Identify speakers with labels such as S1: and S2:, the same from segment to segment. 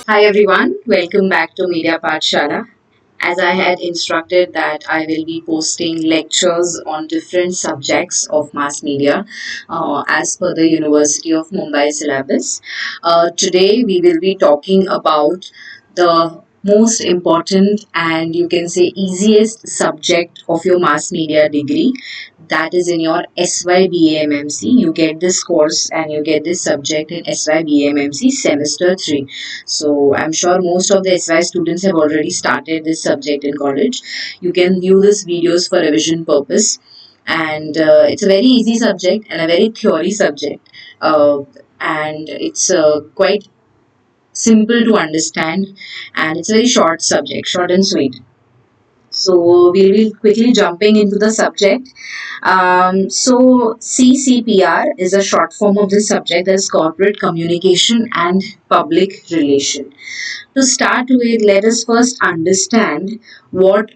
S1: Hi everyone, welcome back to Media Pathshala. As I had instructed that I will be posting lectures on different subjects of mass media as per the University of Mumbai syllabus. Today we will be talking about the most important and you can say easiest subject of your mass media degree, that is in your SYBAMMC. You get this course and you get this subject in SYBAMMC semester 3. So I'm sure most of the SY students have already started this subject in college. You can view these videos for revision purpose, and it's a very easy subject and a very theory subject, and it's quite simple to understand, and it's a very short subject, short and sweet. So we'll be quickly jumping into the subject. So CCPR is a short form of this subject, that is corporate communication and public relation. To start with, let us first understand what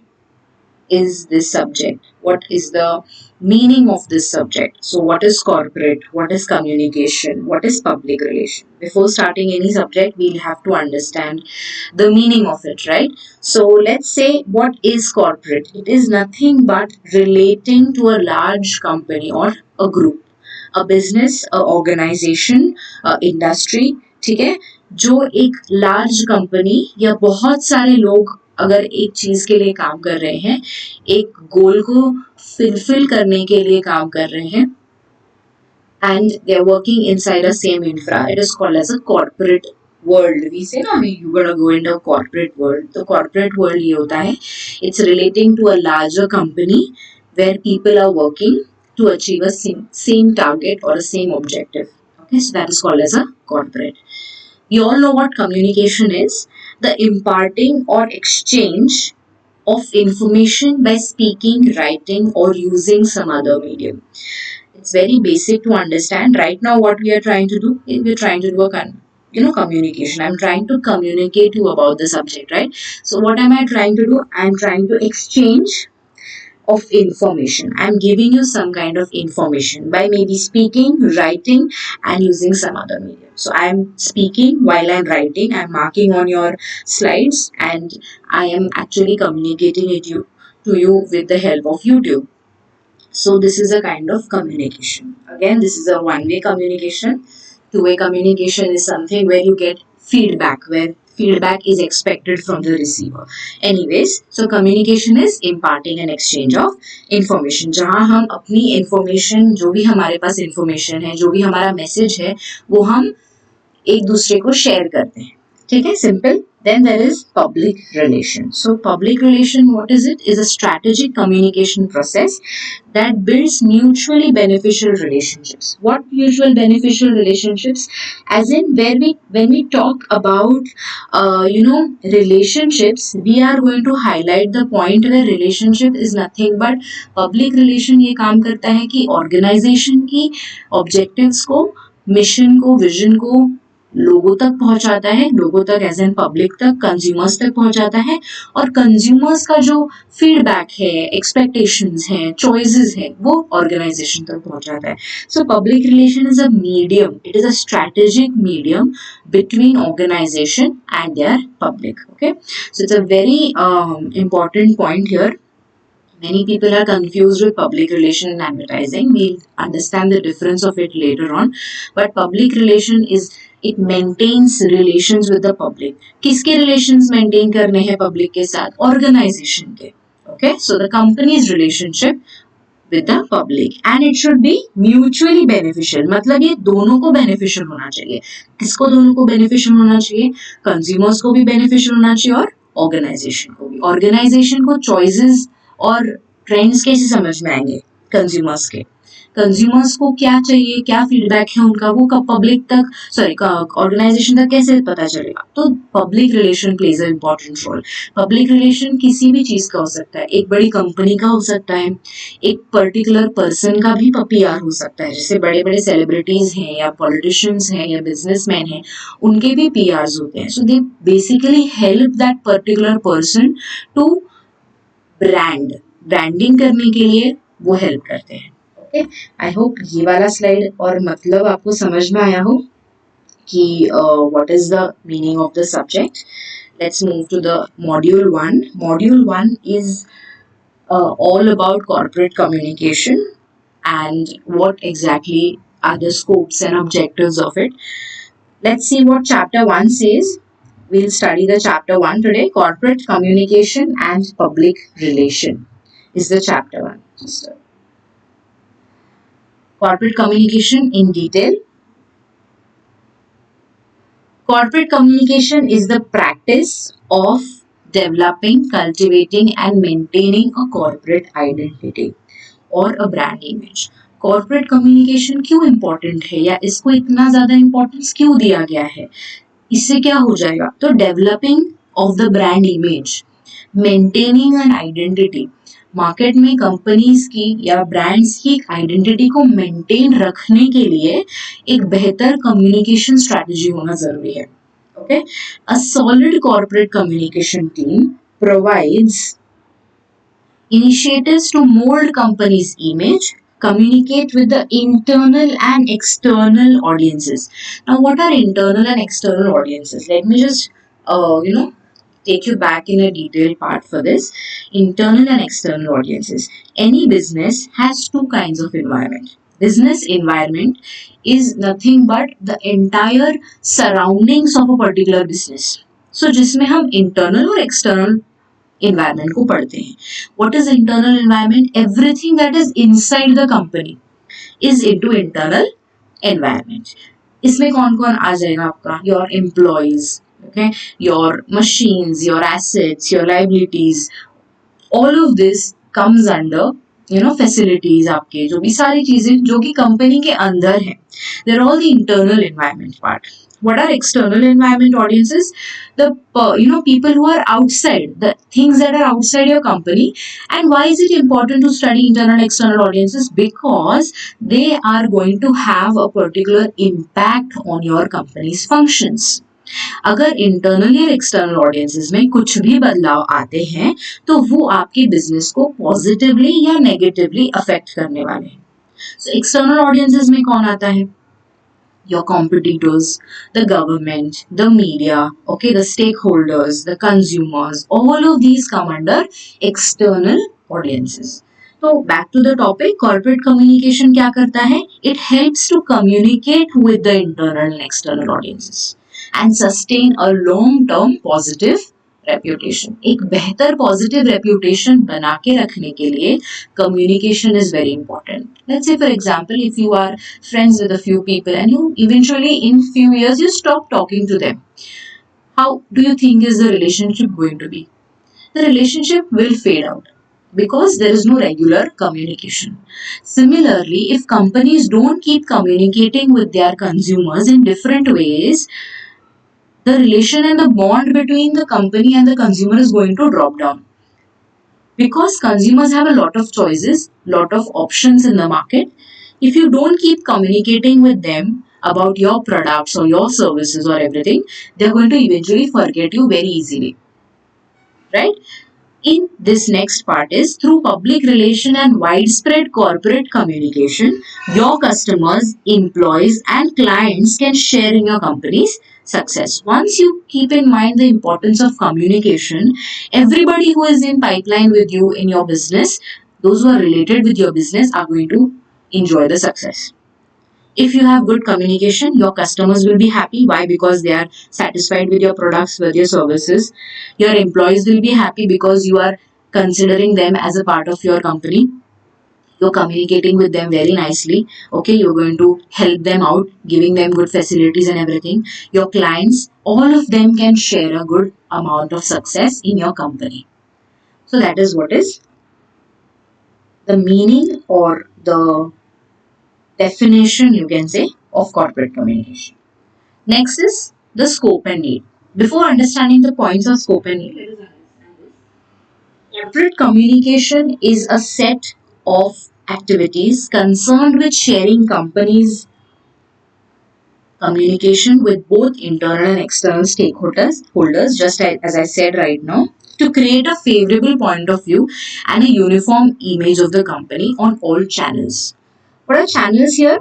S1: is this subject? What is the meaning of this subject? So, what is corporate? What is communication? What is public relation? Before starting any subject, we'll have to understand the meaning of it, right? So, let's say what is corporate? It is nothing but relating to a large company or a group, a business, a organization, a industry, ठीक है, जो एक large company या बहुत सारे लोग अगर एक चीज के लिए काम कर रहे हैं, एक गोल को फिलफिल करने के लिए काम कर रहे हैं, and they're working inside a same infra. It is called as a corporate world. We say no, you gotta go into a corporate world. The corporate world ये होता है, it's relating to a larger company where people are working to achieve a same target or a same objective. Okay, so that is called as a corporate. You all know what communication is: the imparting or exchange of information by speaking, writing, or using some other medium. It's very basic to understand. Right now, what we are trying to do is we're trying to do a communication. I'm trying to communicate you about the subject, right? So, what am I trying to do? I'm trying to exchange of information. I'm giving you some kind of information by maybe speaking, writing, and using some other medium. So I'm speaking while I'm writing, I'm marking on your slides, and I am actually communicating it to you with the help of YouTube. So this is a kind of communication. Again, this is a one-way communication. Two-way communication is something where you get feedback, where feedback is expected from the receiver. Anyways, so communication is imparting an exchange of information. जहाँ हम अपनी information, जो भी हमारे पास information है, जो भी हमारा message है, वो हम एक दूसरे को share करते हैं. ठीक है, simple. Then there is public relation. So public relation, what is it? Is a strategic communication process that builds mutually beneficial relationships. What mutual beneficial relationships? As in when we talk about relationships, we are going to highlight the point where relationship is nothing but public relation. ये काम करता है कि organization की objectives को, mission को, vision को लोगों तक पहुंचाता है, लोगों तक एज एन पब्लिक तक, कंज्यूमर्स तक पहुंचाता है, और कंज्यूमर्स का जो फीडबैक है, एक्सपेक्टेशंस हैं, चॉइसेस हैं, वो ऑर्गेनाइजेशन तक पहुंचाता है. So public relation is a medium, it is a strategic medium between organization and their public. Okay, so it's a very important point here. Many people are confused with public relation and advertising. We'll understand the difference of it later on. But public relation is, it maintains relations with the public. किसके relations maintain करने हैं public के साथ? Organization के. Okay, so the company's relationship with the public, and it should be mutually beneficial. मतलब ये दोनों को beneficial होना चाहिए. किसको दोनों को beneficial होना चाहिए? Consumers को भी beneficial होना चाहिए और organization को भी. Organization को choices और ट्रेंड्स कैसे समझ में आएंगे? कंज्यूमर्स के, कंज्यूमर्स को क्या चाहिए, क्या फीडबैक है उनका, वो कब पब्लिक तक, सॉरी, ऑर्गेनाइजेशन तक कैसे पता चलेगा? तो public relation plays a important role. Public relation किसी भी चीज का हो सकता है, एक बड़ी कंपनी का हो सकता है, एक पर्टिकुलर पर्सन का भी पीआर हो सकता है, जैसे बड़े बड़े सेलिब्रिटीज हैं या पॉलिटिशियंस हैं या बिजनेसमैन हैं, उनके भी पीआर्स होते हैं. So they basically help that particular person to branding करने के लिए वो हेल्प करते हैं. ओके, आई होप ये वाला स्लाइड और मतलब आपको समझ में आया हो. what is the meaning of the subject. Let's move to the module 1. Module 1 is all about corporate communication and what exactly are the scopes and objectives of it. Let's see what chapter 1 says. We'll study the chapter 1 today. Corporate communication and public relation is the chapter 1. So, corporate communication in detail. Corporate communication is the practice of developing, cultivating, and maintaining a corporate identity और a brand image. Corporate communication क्यों important है या इसको इतना ज्यादा importance क्यों दिया गया है? इससे क्या हो जाएगा? तो developing of the brand image, maintaining an identity. Market में कंपनीज की या ब्रांड्स की आइडेंटिटी को मेंटेन रखने के लिए एक बेहतर कम्युनिकेशन स्ट्रेटजी होना जरूरी है. Okay, a solid corporate communication team provides initiatives to mold company's image, communicate with the internal and external audiences. Now, what are internal and external audiences? Let me just, take you back in a detailed part for this. Internal and external audiences. Any business has two kinds of environment. Business environment is nothing but the entire surroundings of a particular business. So, जिसमें हम internal और external environment को पढ़ते हैं. What is internal environment? Everything that is inside the company is into internal environment. इसमें कौन कौन आ जाएगा आपका? Your employees, okay, your machines, your assets, your liabilities, all of this comes under facilities. आपके जो भी सारी चीजें जो कि कंपनी के अंदर है, they're all the internal environment part. What are external environment audiences? The people who are outside, the things that are outside your company. And why is it important to study internal and external audiences? Because they are going to have a particular impact on your company's functions. अगर internal या external audiences में कुछ भी बदलाव आते हैं तो वो आपके बिजनेस को पॉजिटिवली या नेगेटिवली अफेक्ट करने वाले हैं. सो एक्सटर्नल ऑडियंसेस में कौन आता है? Your competitors, the government, the media, okay, the stakeholders, the consumers, all of these come under external audiences. So back to the topic, corporate communication क्या करता है? It helps to communicate with the internal and external audiences and sustain a long-term positive reputation. एक बेहतर positive reputation बना के रखने के लिए communication is very important. Let's say for example, if you are friends with a few people and you eventually in few years you stop talking to them, how do you think is the relationship going to be? The relationship will fade out because there is no regular communication. Similarly, if companies don't keep communicating with their consumers in different ways, the relation and the bond between the company and the consumer is going to drop down. Because consumers have a lot of choices, lot of options in the market. If you don't keep communicating with them about your products or your services or everything, they're going to eventually forget you very easily. Right? In this next part is through public relation and widespread corporate communication, your customers, employees and clients can share in your company's success. Once you keep in mind the importance of communication, everybody who is in pipeline with you in your business, those who are related with your business are going to enjoy the success. If you have good communication, your customers will be happy. Why? Because they are satisfied with your products, with your services. Your employees will be happy because you are considering them as a part of your company. You're communicating with them very nicely. Okay, you're going to help them out, giving them good facilities and everything. Your clients, all of them can share a good amount of success in your company. So that is what is the meaning or the definition, you can say, of corporate communication. Next is the scope and need. Before understanding the points of scope and need, let us understand this. Corporate communication is a set of activities concerned with sharing companies' communication with both internal and external stakeholders, just as I said right now, to create a favorable point of view and a uniform image of the company on all channels. What are channels here?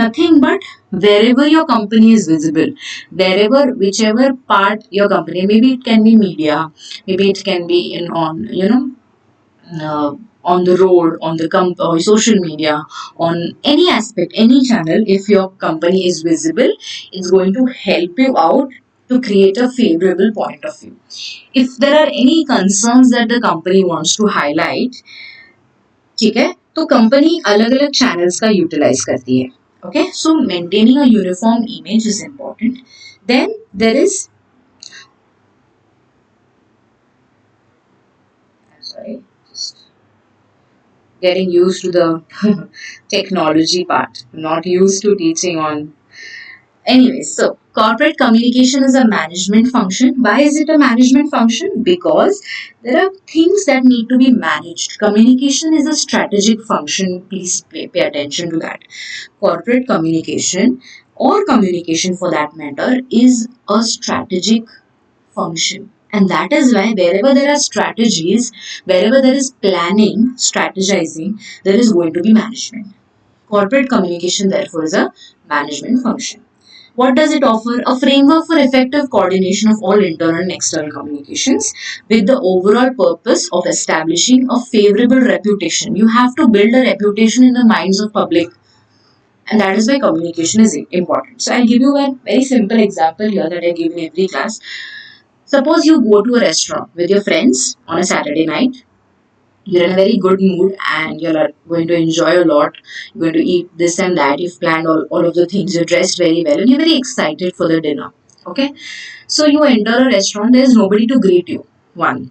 S1: Nothing but wherever your company is visible, wherever, whichever part your company, maybe it can be media, maybe it can be in on, uh, on the road, on the social media, on any aspect, any channel. If your company is visible, it's going to help you out to create a favorable point of view. If there are any concerns that the company wants to highlight, ठीक है, तो company अलग अलग channels का utilise करती है. Okay, so maintaining a uniform image is important. Then there is, I'm sorry, just getting used to the technology part, not used to teaching on. Anyway, so corporate communication is a management function. Why is it a management function? Because there are things that need to be managed. Communication is a strategic function. Please pay attention to that. Corporate communication, or communication for that matter, is a strategic function. And that is why wherever there are strategies, wherever there is planning, strategizing, there is going to be management. Corporate communication, therefore, is a management function. What does it offer? A framework for effective coordination of all internal and external communications with the overall purpose of establishing a favorable reputation. You have to build a reputation in the minds of public, and that is why communication is important. So I'll give you a very simple example here that I give in every class. Suppose you go to a restaurant with your friends on a Saturday night. You're in a very good mood and you're going to enjoy a lot. You're going to eat this and that. You've planned all of the things. You're dressed very well and you're very excited for the dinner. Okay. So you enter a restaurant. There's nobody to greet you. One.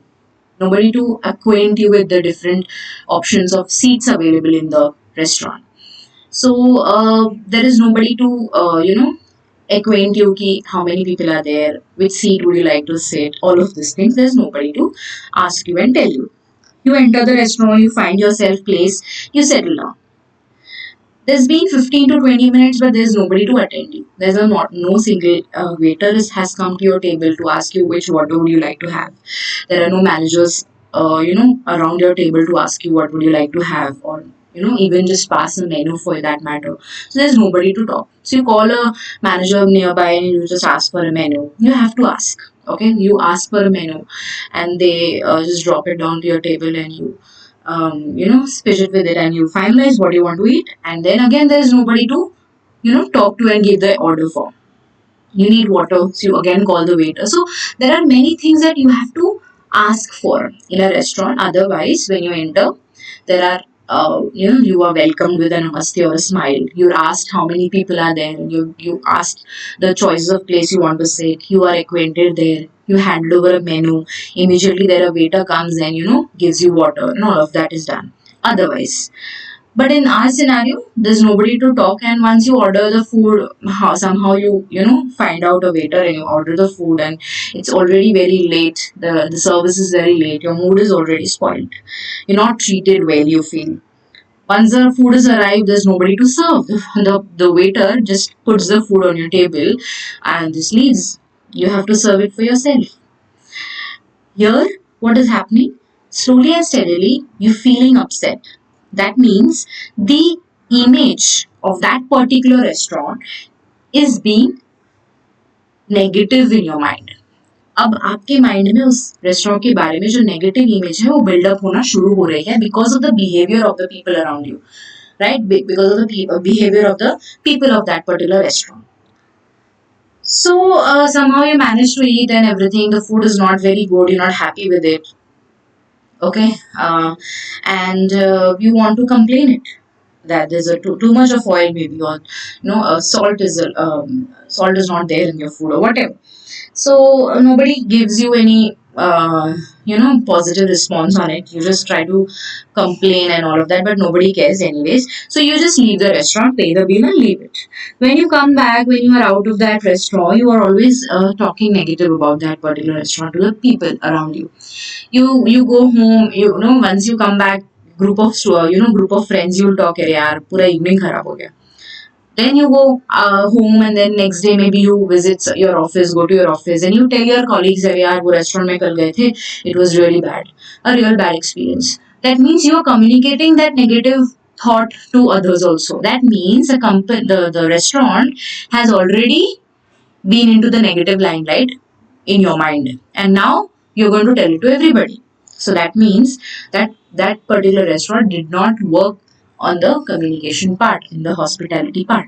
S1: Nobody to acquaint you with the different options of seats available in the restaurant. So there is nobody to, acquaint you ki how many people are there, which seat would you like to sit, all of these things. There's nobody to ask you and tell you. You enter the restaurant, you find yourself placed, you settle down. There's been 15 to 20 minutes, but there's nobody to attend you. There's no single waiter has come to your table to ask you which water would you like to have. There are no managers, around your table to ask you what would you like to have, or even just pass a menu for that matter. So there's nobody to talk. So you call a manager nearby and you just ask for a menu. You have to ask. Okay, you ask for a menu, and they just drop it down to your table, and you spit it with it, and you finalize what you want to eat. And then again, there's nobody to talk to and give the order for. You need water, so you again call the waiter. So there are many things that you have to ask for in a restaurant. Otherwise, when you enter, there are you are welcomed with a namaste or a smile. You're asked how many people are there, and you asked the choices of place you want to sit. You are acquainted there. You hand over a menu. Immediately there a waiter comes and gives you water, and all of that is done. Otherwise, but in our scenario, there's nobody to talk, and once you order the food, somehow you find out a waiter and you order the food, and it's already very late. The service is very late. Your mood is already spoiled. You're not treated well. You feel. Once the food is arrived, there's nobody to serve. The waiter just puts the food on your table and just leaves. You have to serve it for yourself. Here, what is happening? Slowly and steadily, you're feeling upset. That means the image of that particular restaurant is being negative in your mind. अब आपके mind में उस restaurant के बारे में जो negative image है वो बिल्डअप होना शुरू हो रही है because of the behaviour of the people around you, right? Because of the behaviour of the people of that particular restaurant. So somehow you manage to eat and everything. The food is not very good. You're not happy with it. Okay, and you want to complain it that there's too much of oil maybe, or salt is not there in your food or whatever. So nobody gives you any positive response on it. You just try to complain and all of that, but nobody cares anyways. So you just leave the restaurant, pay the bill and leave it. When you come back, when you are out of that restaurant, you are always talking negative about that particular restaurant to the people around you. You go home, once you come back, group of friends, you'll talk, अरे यार पूरा evening खराब हो गया. Then you go home, and then next day maybe you visit your office, go to your office, and you tell your colleagues, अरे यार वो restaurant में कल गए थे, it was really bad, a real bad experience. That means you are communicating that negative thought to others also. That means the restaurant has already been into the negative limelight in your mind, and now you're going to tell it to everybody. So that means that that particular restaurant did not work on the communication part, in the hospitality part,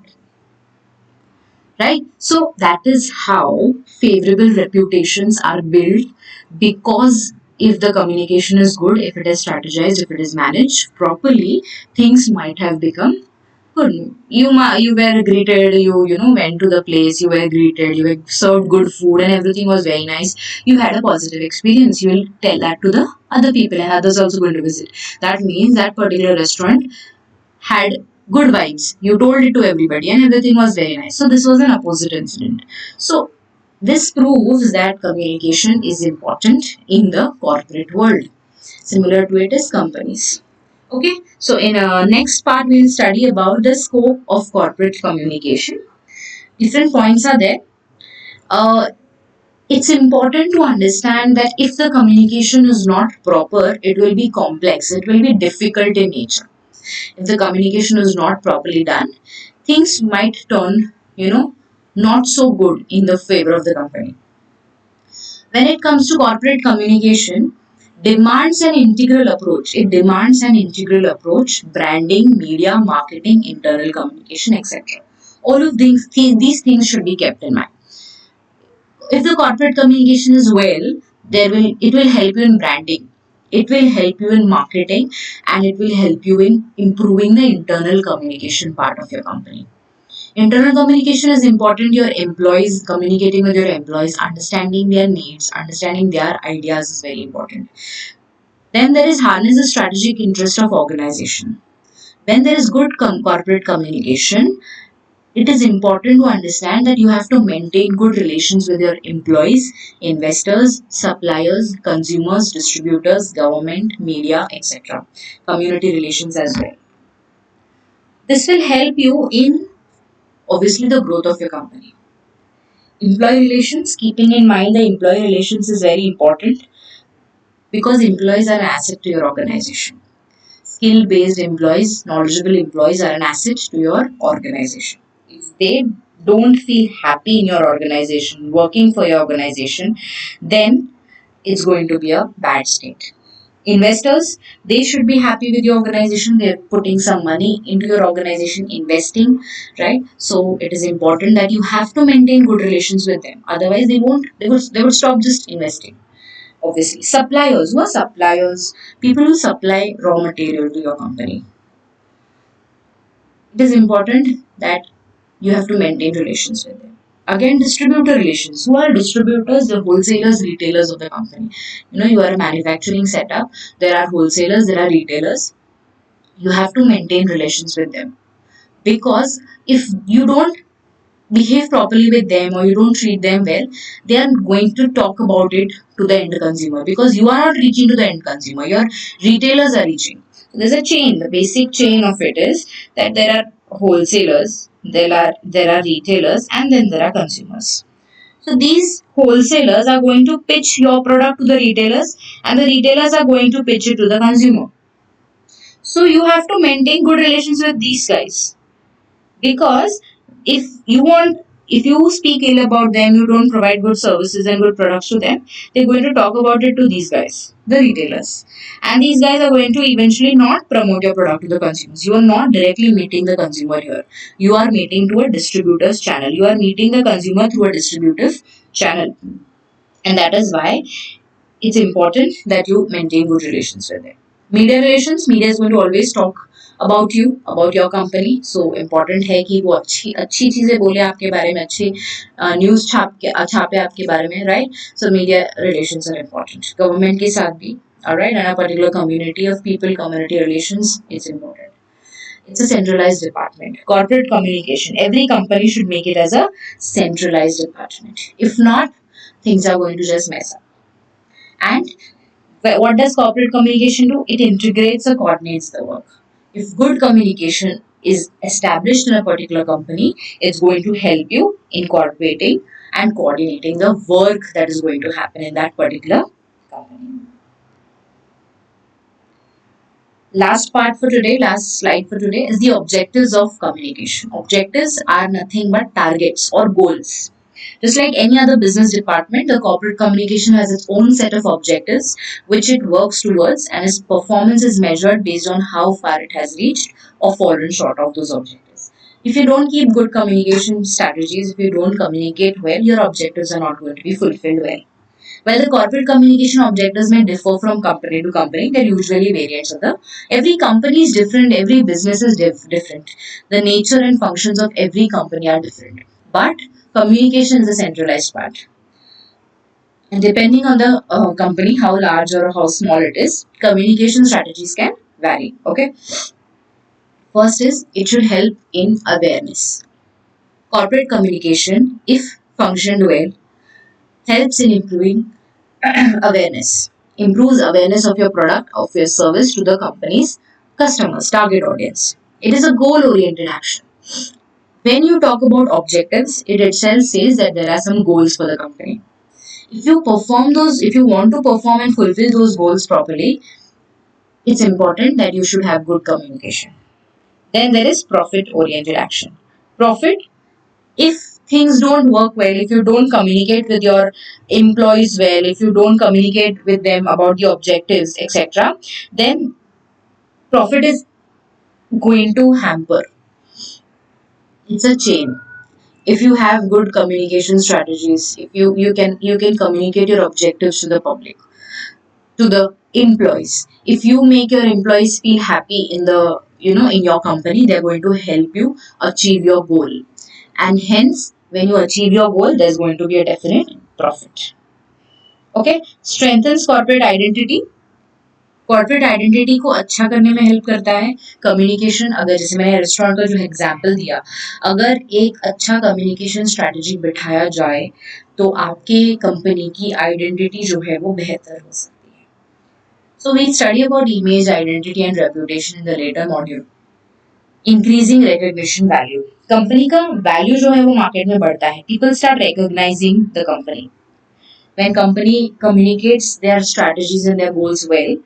S1: right? So that is how favorable reputations are built, because if the communication is good, if it is strategized, if it is managed properly, things might have become good. You were greeted, you went to the place, you were greeted, you were served good food, and everything was very nice. You had a positive experience. You will tell that to the other people, and others also going to visit. That means that particular restaurant had good vibes. You told it to everybody, and everything was very nice. So this was an opposite incident. So this proves that communication is important in the corporate world. Similar to it is companies. Okay, so in next part we will study about the scope of corporate communication. Different points are there. Uh, it's important to understand that if the communication is not proper, it will be complex. It will be difficult in nature. If the communication is not properly done, things might turn, not so good in the favor of the company. When it comes to corporate communication, demands an integral approach. It demands an integral approach: branding, media, marketing, internal communication, etc. All of these things should be kept in mind. If the corporate communication is well, it will help you in branding, it will help you in marketing, and it will help you in improving the internal communication part of your company. Internal communication is important. Your employees, communicating with your employees, understanding their needs, understanding their ideas is very important. Then there is harness the strategic interest of organization. When there is good corporate communication, it is important to understand that you have to maintain good relations with your employees, investors, suppliers, consumers, distributors, government, media, etc. Community relations as well. This will help you in obviously the growth of your company. Employee relations, keeping in mind the employee relations is very important, because employees are an asset to your organization. Skill based employees, knowledgeable employees are an asset to your organization. If they don't feel happy in your organization, working for your organization, then it's going to be a bad state. Investors, they should be happy with your organization. They're putting some money into your organization, investing, right? So it is important that you have to maintain good relations with them. Otherwise, they will stop just investing. Obviously, suppliers, who are suppliers? People who supply raw material to your company. It is important that you have to maintain relations with them. Again, distributor relations. Who are distributors? The wholesalers, retailers of the company. You are a manufacturing setup. There are wholesalers, there are retailers. You have to maintain relations with them, because if you don't behave properly with them or you don't treat them well, they are going to talk about it to the end consumer, because you are not reaching to the end consumer. Your retailers are reaching. There's a chain. The basic chain of it is that there are wholesalers, there are retailers, and then there are consumers. So these wholesalers are going to pitch your product to the retailers, and the retailers are going to pitch it to the consumer. So you have to maintain good relations with these guys, because if you want, if you speak ill about them, you don't provide good services and good products to them, they're going to talk about it to these guys, the retailers, and these guys are going to eventually not promote your product to the consumers. You are not directly meeting the consumer here. You are meeting to a distributor's channel. You are meeting the consumer through a distributive channel, and that is why it's important that you maintain good relations with them. Media relations, media is going to always talk about you, about your company. So important है कि वो अच्छी अच्छी चीजें बोले आपके बारे में, अच्छी न्यूज छापे आपके बारे में, right? So media relations are important. Government के साथ भी, alright, and a particular community of people, community relations, it's important. It's a centralized department. Corporate communication, every company should make it as a centralized department. If not, things are going to just mess up. And what does corporate communication do? It integrates or coordinates the work. If good communication is established in a particular company, it's going to help you incorporating and coordinating the work that is going to happen in that particular company. Last part for today, last slide for today is the objectives of communication. Objectives are nothing but targets or goals. Just like any other business department, the corporate communication has its own set of objectives which it works towards, and its performance is measured based on how far it has reached or fallen short of those objectives. If you don't keep good communication strategies, if you don't communicate well, your objectives are not going to be fulfilled well. While the corporate communication objectives may differ from company to company, they're usually variants of the. Every company is different, every business is different. The nature and functions of every company are different. But communication is a centralized part. And depending on the company, how large or how small it is, communication strategies can vary. Okay. First is it should help in awareness. Corporate communication, if functioned well, helps in improving awareness, improves awareness of your product, of your service to the company's customers, target audience. It is a goal oriented action. When you talk about objectives, it itself says that there are some goals for the company. If you perform those, if you want to perform and fulfill those goals properly, it's important that you should have good communication. Then there is profit oriented action. Profit, if things don't work well, if you don't communicate with your employees well, if you don't communicate with them about the objectives, etc., then profit is going to hamper. It's a chain. If you have good communication strategies, if you can communicate your objectives to the public, to the employees. If you make your employees feel happy in the in your company, they're going to help you achieve your goal. And hence, when you achieve your goal, there's going to be a definite profit. Okay, strengthens corporate identity. Corporate identity को अच्छा करने में help करता है communication. अगर जैसे मैंने restaurant का जो एग्जांपल दिया, अगर एक अच्छा कम्युनिकेशन स्ट्रैटेजी बिठाया जाए तो आपके कंपनी की आइडेंटिटी जो है वो बेहतर हो सकती है. So we study about image, identity and reputation in the later module. Increasing recognition value. Company का वैल्यू जो है वो मार्केट में बढ़ता है. People start recognising the company. When company communicates their strategies and their goals well,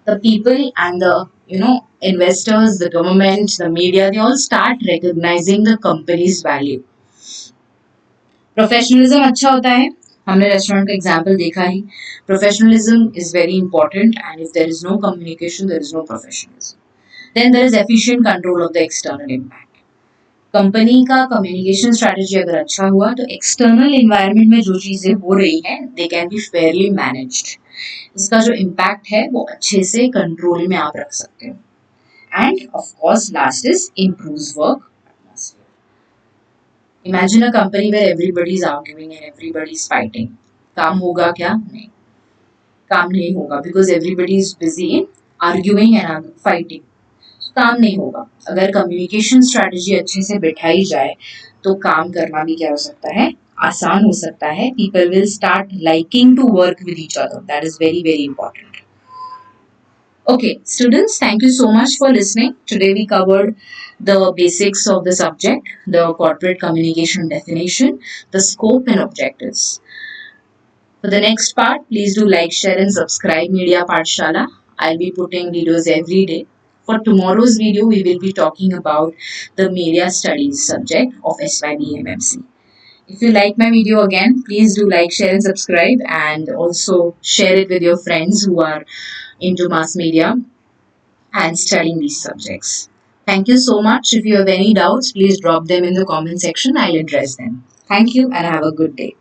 S1: the people and the investors, the government, the media, they all start recognizing the company's value. Professionalism अच्छा होता है. हमने restaurant का example देखा ही. Professionalism is very important, and if there is no communication, there is no professionalism. Then there is efficient control of the external impact. Company का communication strategy अगर अच्छा हुआ तो एक्सटर्नल एनवायरनमेंट में जो चीजें हो रही हैं, they can be Fairlie managed. इसका जो इम्पैक्ट है वो अच्छे से कंट्रोल में आप रख सकते हो. And of course last is improves work atmosphere. Imagine a company where everybody is arguing and everybody is fighting. काम होगा क्या? नहीं, काम नहीं होगा, because everybody is busy in arguing and fighting. काम नहीं होगा. अगर कम्युनिकेशन स्ट्रैटेजी अच्छे से बिठाई जाए तो काम करना भी क्या हो सकता है? आसान हो सकता है. People will start liking to work with each other. That is very very important. Okay, students, thank you so much for listening. Today we covered the basics of the subject, the corporate communication definition, the scope and objectives. For the next part, please do like, share and subscribe Media Pathshala. I'll be putting videos every day. For tomorrow's video, we will be talking about the media studies subject of SYBAMMC. If you like my video again, please do like, share and subscribe, and also share it with your friends who are into mass media and studying these subjects. Thank you so much. If you have any doubts, please drop them in the comment section. I'll address them. Thank you and have a good day.